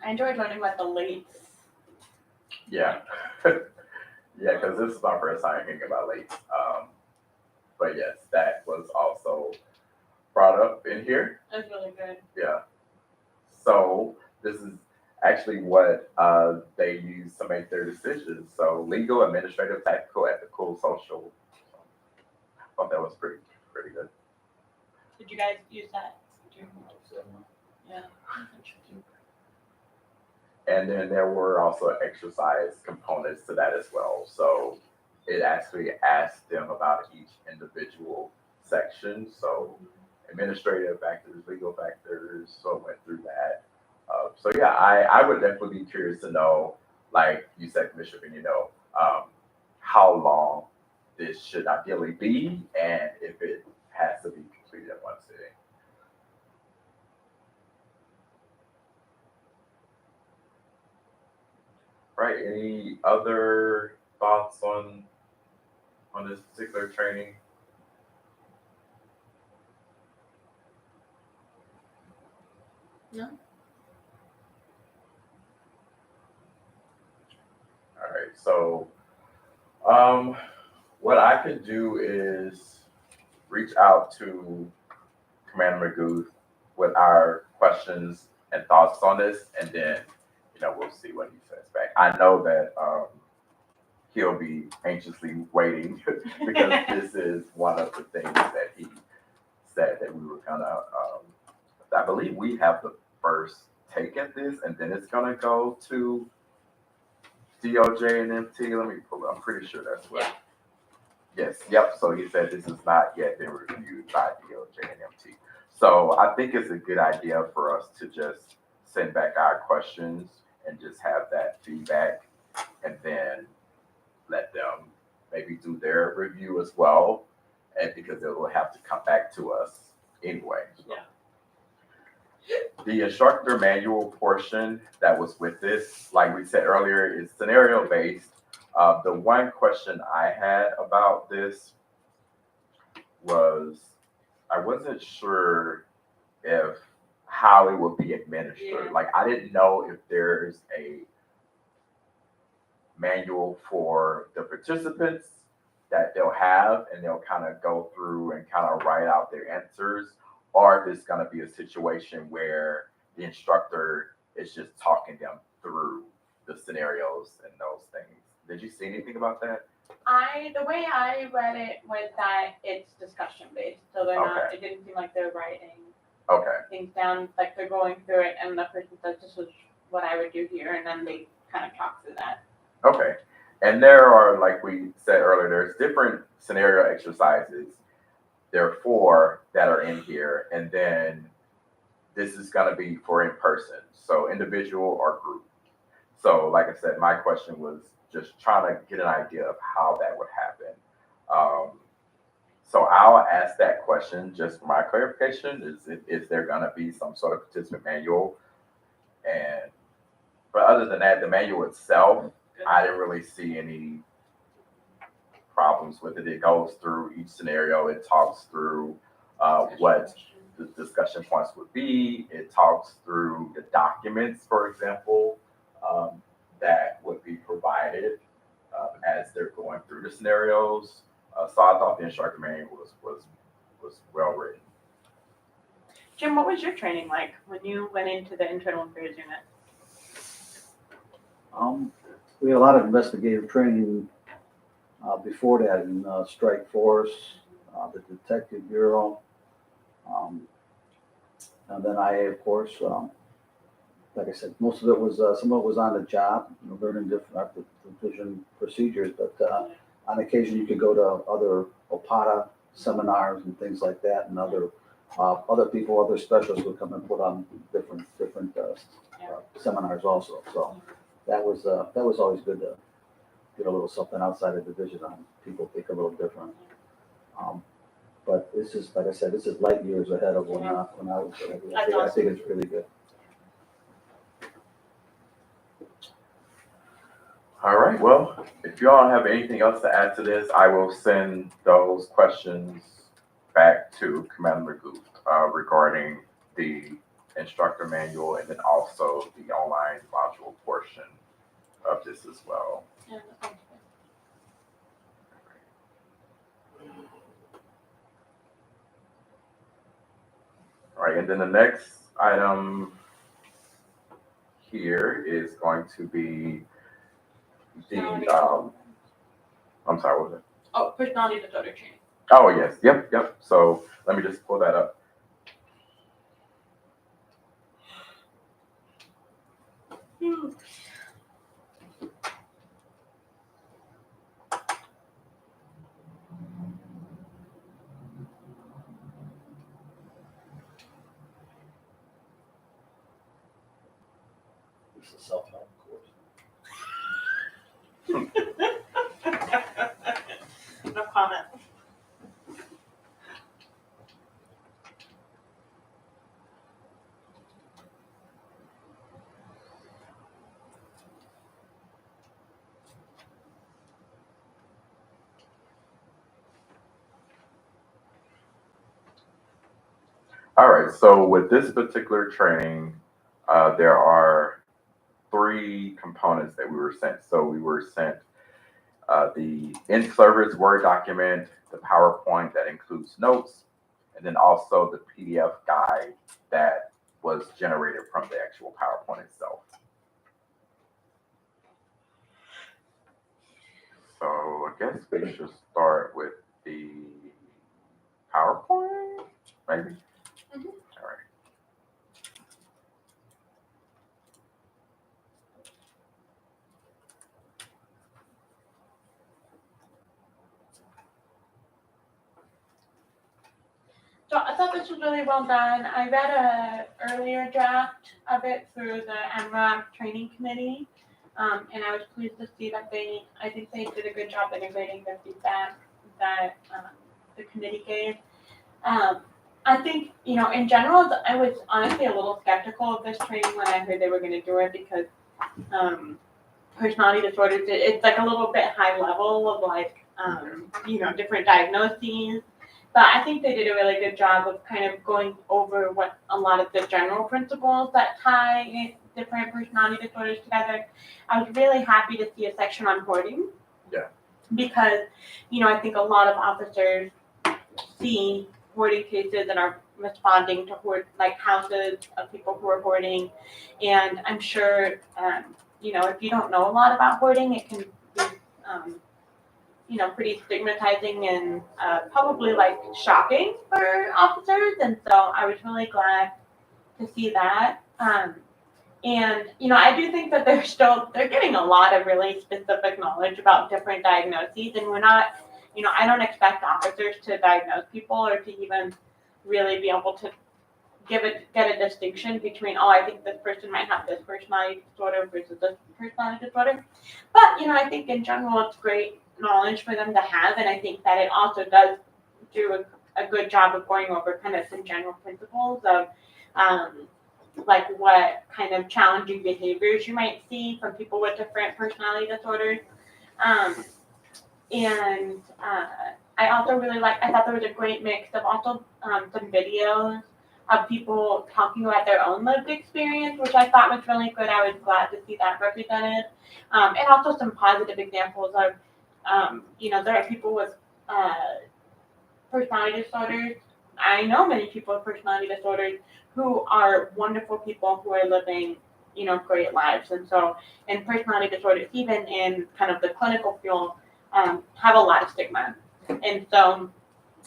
Speaker 2: I enjoyed learning about the lates.
Speaker 4: Yeah. Yeah, because this is my first time thinking about late. But yes, that was also brought up in here.
Speaker 2: That's really good.
Speaker 4: Yeah. So this is actually what they use to make their decisions. So legal, administrative, tactical, ethical, social. I thought that was pretty good.
Speaker 2: Did you guys use that? Yeah.
Speaker 4: And then there were also exercise components to that as well. So it actually asked them about each individual section. So administrative factors, legal factors, so I went through that. So yeah, I would definitely be curious to know, like you said, Commissioner, how long this should ideally be and if it has to be completed in one sitting. Right, any other thoughts on this particular training?
Speaker 2: No.
Speaker 4: All right, so what I could do is reach out to Commander Magooth with our questions and thoughts on this, and then we'll see what he says back. I know that he'll be anxiously waiting because this is one of the things that he said that we were gonna. I believe we have the first take at this, and then it's gonna go to DOJ and MT. Let me pull it. I'm pretty sure that's what. Yes. Yep. So he said this has not yet been reviewed by DOJ and MT. So I think it's a good idea for us to just send back our questions and just have that feedback, and then let them maybe do their review as well, and because it will have to come back to us anyway.
Speaker 2: Yeah.
Speaker 4: The instructor manual portion that was with this, like we said earlier, is scenario based. The one question I had about this was I wasn't sure if how it would be administered.
Speaker 2: Yeah.
Speaker 4: Like I didn't know if there's a manual for the participants that they'll have and they'll kind of go through and kind of write out their answers, or if it's going to be a situation where the instructor is just talking them through the scenarios and those things. Did you see anything about that?
Speaker 2: The way I read it was that it's discussion based, so they're not.
Speaker 4: Okay.
Speaker 2: It didn't seem like they're writing
Speaker 4: Okay.
Speaker 2: things down. Like they're going through it, and the person says, "This was what I would do here," and then they kind of talk through that.
Speaker 4: Okay. And there are, like we said earlier, there's different scenario exercises. There are 4 that are in here, and then this is going to be for in person, so individual or group. So, like I said, my question was just trying to get an idea of how that would happen. So I'll ask that question just for my clarification: is there going to be some sort of participant manual? And but other than that, the manual itself, I didn't really see any problems with it. It goes through each scenario. It talks through what the discussion points would be. It talks through the documents, for example, that would be provided as they're going through the scenarios. So I thought the instructor manual was well written.
Speaker 2: Jim, what was your training like when you went into the internal affairs unit?
Speaker 3: We had a lot of investigative training before that in Strike Force, the Detective Bureau, and then IA, of course. Like I said, most of it was some of it was on the job, learning different division procedures. But on occasion, you could go to other OPATA seminars and things like that, and other people, other specialists would come and put on different seminars also. So that was always good to get a little something outside of division on. People think a little different. But this is, like I said, this is light years ahead of when I was. I think it's really good.
Speaker 4: All right. Well, if you all have anything else to add to this, I will send those questions back to Commander Magoo regarding the instructor manual and then also the online module portion of this as well.
Speaker 2: Yeah, that sounds good.
Speaker 4: All right, and then the next item here is going to be the, I'm sorry, what was it?
Speaker 2: Oh, personality disorder training.
Speaker 4: Oh, yes, yep. So let me just pull that up.
Speaker 3: This is self-help course.
Speaker 2: No comment.
Speaker 4: All right, so with this particular training, there are 3 components that we were sent. So we were sent the in-service Word document, the PowerPoint that includes notes, and then also the PDF guide that was generated from the actual PowerPoint itself. So I guess we should start with the PowerPoint, maybe?
Speaker 2: Mhm.
Speaker 4: All right.
Speaker 2: So I thought this was really well done. I read a earlier draft of it through the MRAP training committee, and I was pleased to see that I think they did a good job integrating the feedback that the committee gave. I think, in general, I was honestly a little skeptical of this training when I heard they were going to do it because personality disorders, it's like a little bit high level of like, different diagnoses. But I think they did a really good job of kind of going over what a lot of the general principles that tie different personality disorders together. I was really happy to see a section on hoarding.
Speaker 4: Yeah.
Speaker 2: Because, I think a lot of officers see hoarding cases and are responding to like houses of people who are hoarding. And I'm sure, if you don't know a lot about hoarding, it can be, pretty stigmatizing and probably like shocking for officers. And so I was really glad to see that. And, I do think that they're getting a lot of really specific knowledge about different diagnoses, and we're not, I don't expect officers to diagnose people or to even really be able to get a distinction between, oh, I think this person might have this personality disorder versus this personality disorder. But, I think in general it's great knowledge for them to have, and I think that it also does do a good job of going over kind of some general principles of like what kind of challenging behaviors you might see from people with different personality disorders. And I also I thought there was a great mix of also some videos of people talking about their own lived experience, which I thought was really good. I was glad to see that represented. And also some positive examples of, there are people with personality disorders. I know many people with personality disorders who are wonderful people who are living, great lives. And so, and personality disorders, even in kind of the clinical field, have a lot of stigma. And so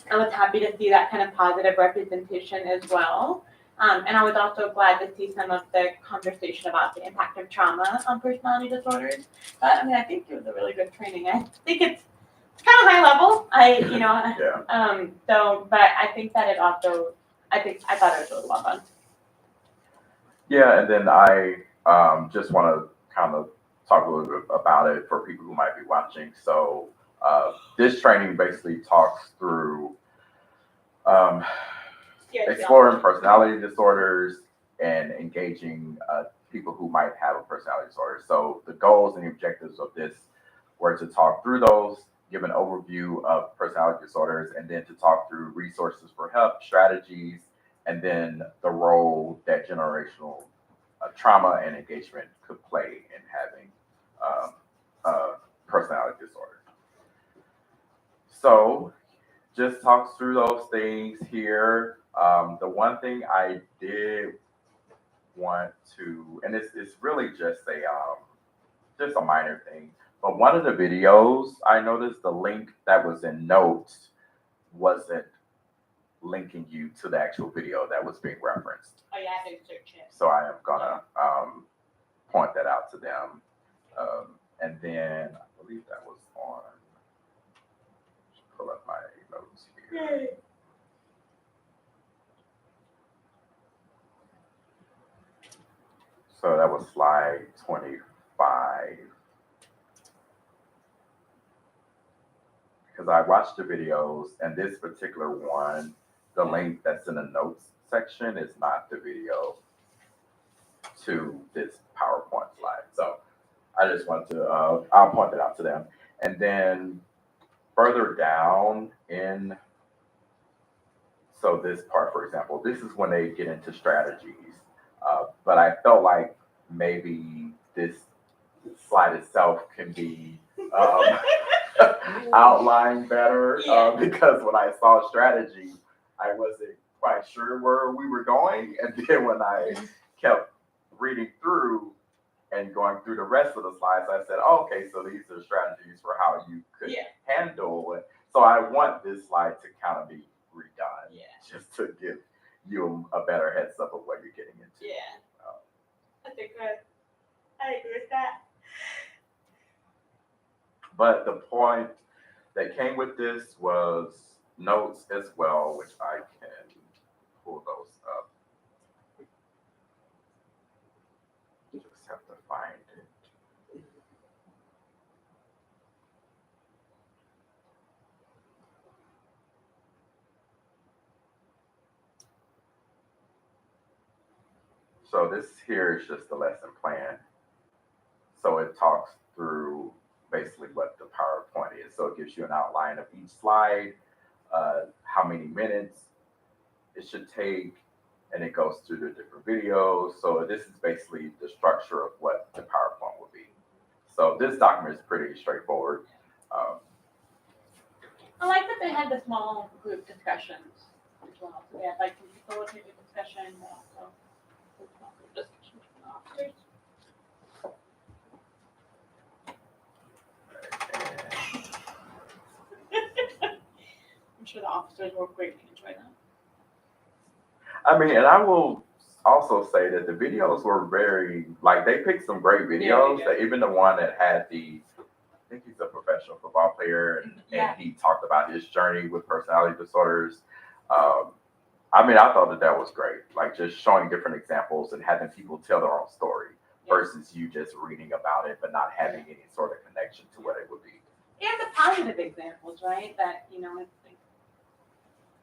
Speaker 2: I was happy to see that kind of positive representation as well. And I was also glad to see some of the conversation about the impact of trauma on personality disorders. But I think it was a really good training. I think it's kind of high level.
Speaker 4: Yeah.
Speaker 2: But I think that it also, I thought it was really well done.
Speaker 4: Yeah, and then I just want to kind of talk a little bit about it for people who might be watching. So this training basically talks through exploring personality disorders and engaging people who might have a personality disorder. So the goals and the objectives of this were to talk through those, give an overview of personality disorders, and then to talk through resources for help, strategies, and then the role that generational trauma and engagement could play in having personality disorder. So just talks through those things here. The one thing I did want to, and it's really just a minor thing, but one of the videos I noticed the link that was in notes wasn't linking you to the actual video that was being referenced.
Speaker 2: Oh yeah, I didn't search it.
Speaker 4: So I am gonna point that out to them. And then I believe that was on, just pull up my notes here. So that was slide 25. Because I watched the videos, and this particular one, the link that's in the notes section is not the video to this PowerPoint slide. So I just want to, I'll point it out to them. And then further down in, so this part, for example, this is when they get into strategies. But I felt like maybe this slide itself can be outlined better because when I saw strategy, I wasn't quite sure where we were going. And then when I kept reading through and going through the rest of the slides, I said, oh, okay, so these are strategies for how you could handle it. So I want this slide to kind of be redone just to give you a better heads up of what you're getting into.
Speaker 2: Yeah. I think I agree with that.
Speaker 4: But the point that came with this was notes as well, which I can pull those up. You just have to find it. So this here is just the lesson plan. So it talks through basically what the PowerPoint is. So it gives you an outline of each slide, how many minutes it should take, and it goes through the different videos. So this is basically the structure of what the PowerPoint will be. So this document is pretty straightforward.
Speaker 2: I like that they had the small group discussions as well. So they had like some facilitated discussion, but also some small group discussions with the officers. I'm sure the officers will greatly enjoy that.
Speaker 4: I mean, and I will also say that the videos were very, like, they picked some great videos. That even the one that had I think he's a professional football player,
Speaker 2: Yeah.
Speaker 4: and he talked about his journey with personality disorders. I mean, I thought that was great. Like, just showing different examples and having people tell their own story versus you just reading about it but not having any sort of connection to what it would be.
Speaker 2: And the positive examples, right? That, you know, it's like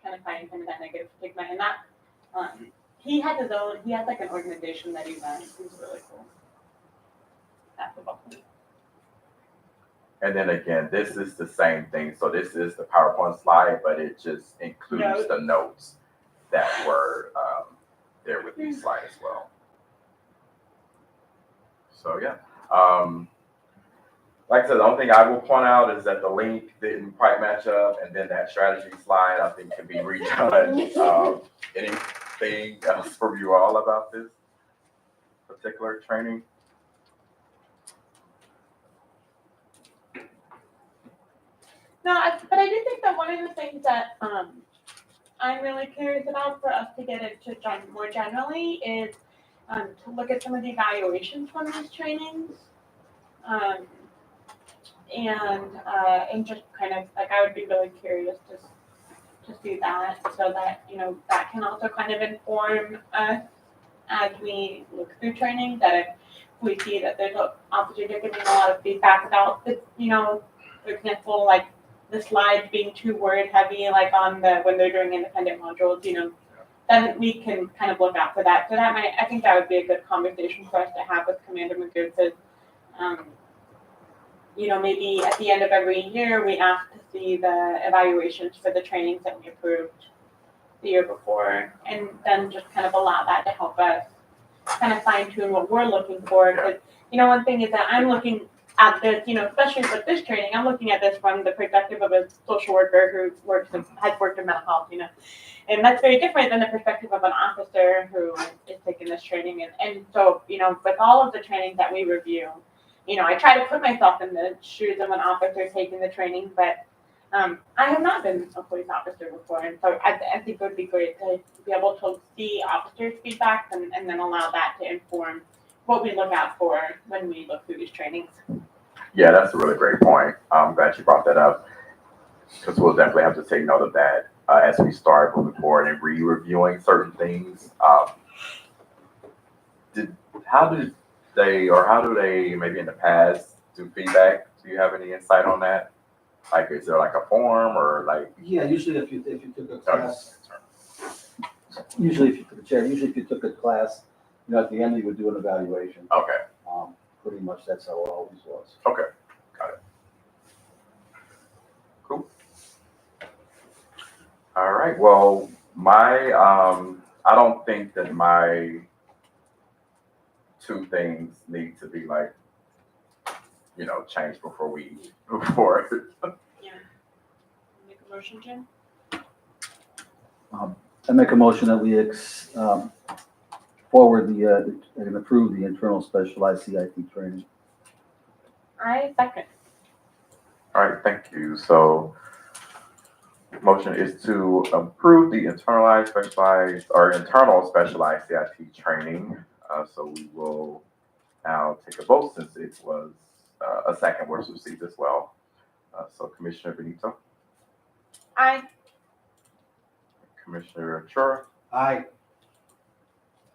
Speaker 2: kind of fighting some of that negative stigma. And that, he had like an organization that he runs. It was really cool. That's about it.
Speaker 4: And then again, this is the same thing. So this is the PowerPoint slide, but it just includes the notes that were there with these slides as well. So yeah. Like I said, the only thing I will point out is that the link didn't quite match up, and then that strategy slide I think can be redone. Anything else from you all about this particular training?
Speaker 2: No, but I do think that one of the things that I'm really curious about for us to get into more generally is to look at some of the evaluations from these trainings. And just kind of like I would be really curious to see that, so that, you know, that can also kind of inform us as we look through training, that if we see that there's officers are giving a lot of feedback about the, you know, for example, like the slides being too word heavy, like on when they're doing independent modules, you know, then we can kind of look out for that. So I think that would be a good conversation for us to have with Commander Magoo, because you know, maybe at the end of every year, we ask to see the evaluations for the trainings that we approved the year before, and then just kind of allow that to help us kind of fine tune what we're looking for. Because, you know, one thing is that I'm looking at this, you know, especially with this training, I'm looking at this from the perspective of a social worker who has worked in mental health, you know, and that's very different than the perspective of an officer who is taking this training. And so, you know, with all of the trainings that we review, you know, I try to put myself in the shoes of an officer taking the training, but I have not been a police officer before. And so I think it would be great to be able to see officers' feedback and then allow that to inform what we look out for when we look through these trainings.
Speaker 4: Yeah, that's a really great point. I'm glad you brought that up, because we'll definitely have to take note of that as we start moving forward and re-reviewing certain things. How do they maybe in the past do feedback? Do you have any insight on that? Like, is there like a form or like?
Speaker 3: Yeah, usually if you took a class, usually if you took a class, you know, at the end you would do an evaluation.
Speaker 4: Okay.
Speaker 3: Pretty much that's how it always was.
Speaker 4: Okay, got it. Cool. All right. Well, I don't think that my two things need to be like, you know, changed before we move forward.
Speaker 2: Yeah. Make a motion, Jim?
Speaker 3: I make a motion that we forward and approve the internal specialized CIT training.
Speaker 2: I second.
Speaker 4: All right, thank you. So motion is to approve the internal specialized CIT training. So we will now take a vote since it was a second was received as well. So Commissioner Benito,
Speaker 2: Aye.
Speaker 4: Commissioner Chura,
Speaker 3: Aye.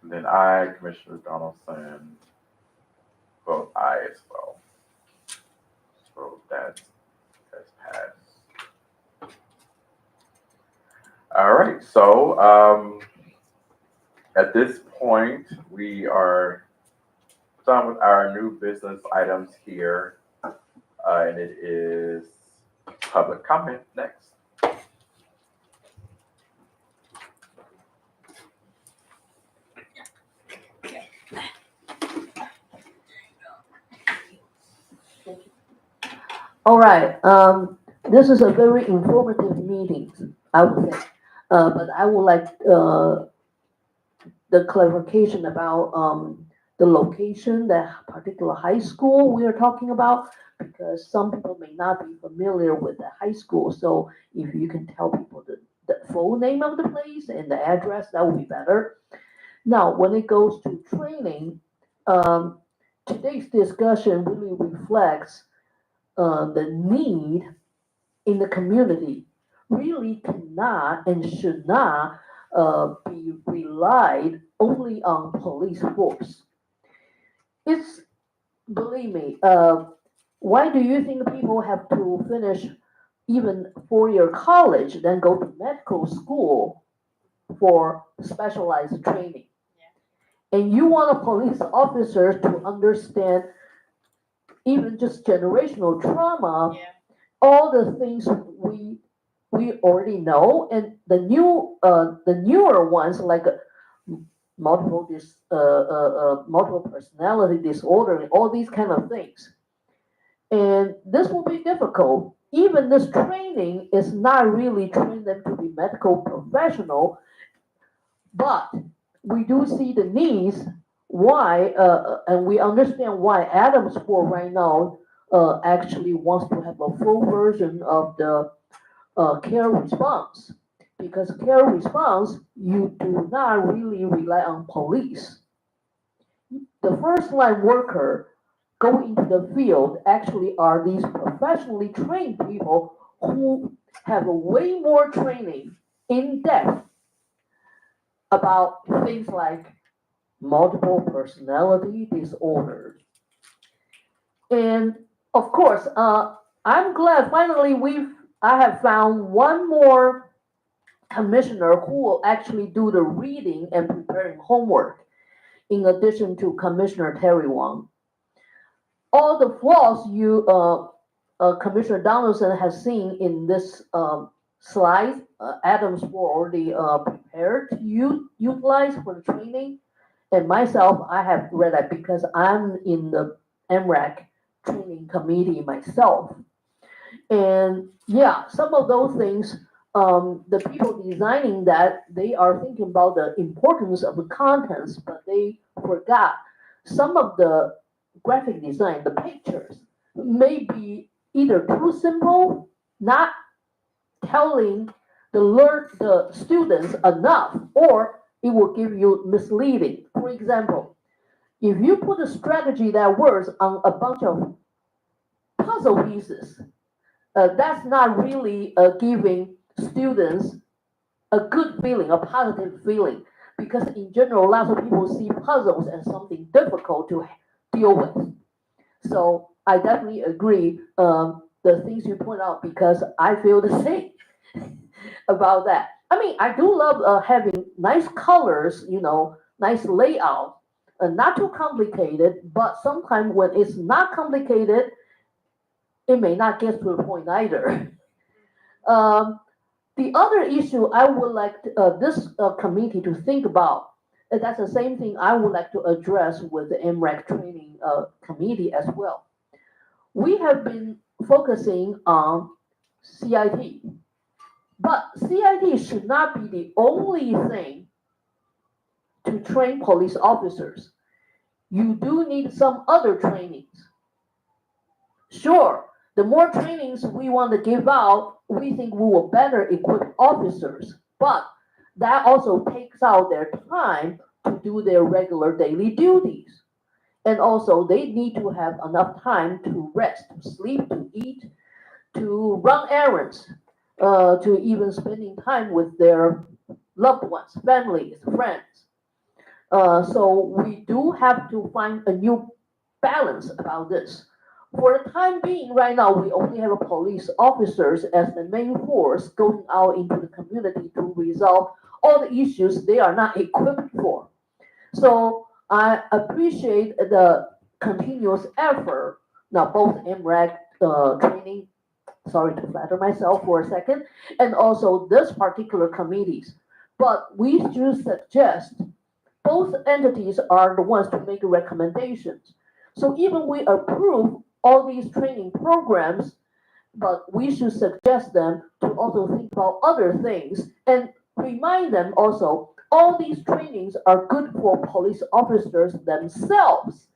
Speaker 4: and then I, Commissioner Donaldson, vote aye as well. So that has passed. All right, so at this point, we are done with our new business items here, and it is public comment next.
Speaker 1: All right, this is a very informative meeting, I would say. But I would like, the clarification about, the location, that particular high school we are talking about, because some people may not be familiar with the high school. So if you can tell people the full name of the place and the address, that would be better. Now, when it goes to training, um, today's discussion really reflects the need in the community. Really cannot and should not be relied only on police force. It's, believe me, why do you think people have to finish even 4-year college, then go to medical school for specialized training? And you want a police officer to understand even just generational trauma, all the things we already know, and the newer ones like multiple personality disorder and all these kind of things. And this will be difficult. Even this training is not really train them to be medical professional, but we do see the needs why, and we understand why Adams Sport right now actually wants to have a full version of the care response. Because care response, you do not really rely on police. The first line worker going into the field actually are these professionally trained people who have a way more training in depth about things like multiple personality disorders. And of course, I'm glad finally I have found one more commissioner who will actually do the reading and preparing homework, in addition to Commissioner Terry Wong. All the flaws Commissioner Donaldson has seen in this slide, Adams were already prepared to utilize for the training. And myself, I have read that because I'm in the MRAC training committee myself. And yeah, some of those things, the people designing that, they are thinking about the importance of the contents, but they forgot some of the graphic design, the pictures, may be either too simple, not telling the students enough, or it will give you misleading. For example, if you put a strategy that works on a bunch of puzzle pieces, that's not really giving students a good feeling, a positive feeling, because in general, lots of people see puzzles as something difficult to deal with. So I definitely agree the things you point out, because I feel the same about that. I mean, I do love having nice colors, nice layout, not too complicated, but sometimes when it's not complicated, it may not get to the point either. The other issue I would like this committee to think about, and that's the same thing I would like to address with the MRAC training committee as well. We have been focusing on CIT, but CIT should not be the only thing to train police officers. You do need some other trainings. Sure, the more trainings we want to give out, we think we will better equip officers, but that also takes out their time to do their regular daily duties. And also, they need to have enough time to rest, to sleep, to eat, to run errands, to even spending time with their loved ones, families, friends. So we do have to find a new balance about this. For the time being, right now, we only have police officers as the main force going out into the community to resolve all the issues they are not equipped for. So I appreciate the continuous effort, now both MRAC training, sorry to flatter myself for a second, and also this particular committees. But we should suggest both entities are the ones to make recommendations. So even we approve all these training programs, but we should suggest them to also think about other things and remind them also all these trainings are good for police officers themselves,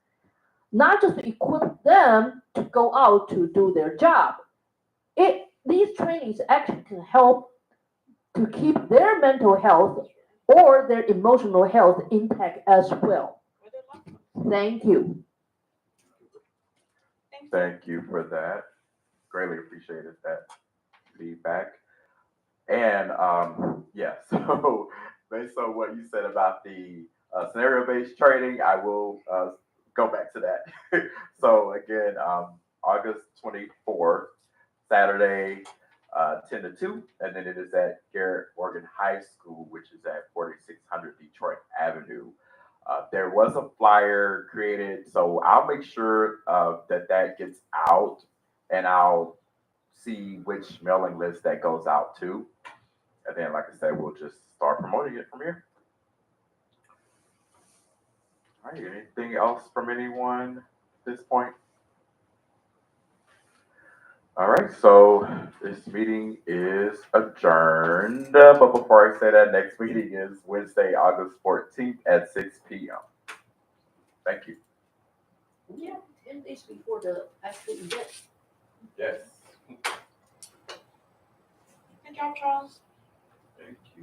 Speaker 1: not just to equip them to go out to do their job. These trainings actually can help to keep their mental health or their emotional health impact as well.
Speaker 2: Or their loved ones.
Speaker 1: Thank you.
Speaker 2: Thanks.
Speaker 4: Thank you for that. Greatly appreciated that feedback. And yeah, so based on what you said about the scenario-based training, I will go back to that. So again, August 24th, Saturday, 10 to 2, and then it is at Garrett Morgan High School, which is at 4600 Detroit Avenue. There was a flyer created, so I'll make sure that that gets out, and I'll see which mailing list that goes out to. And then, like I said, we'll just start promoting it from here. All right, anything else from anyone at this point? All right, so this meeting is adjourned. But before I say that, next meeting is Wednesday, August 14th at 6 p.m. Thank you.
Speaker 1: Yeah, 10 days before the actual event.
Speaker 4: Yes.
Speaker 2: Good job, Charles.
Speaker 4: Thank you.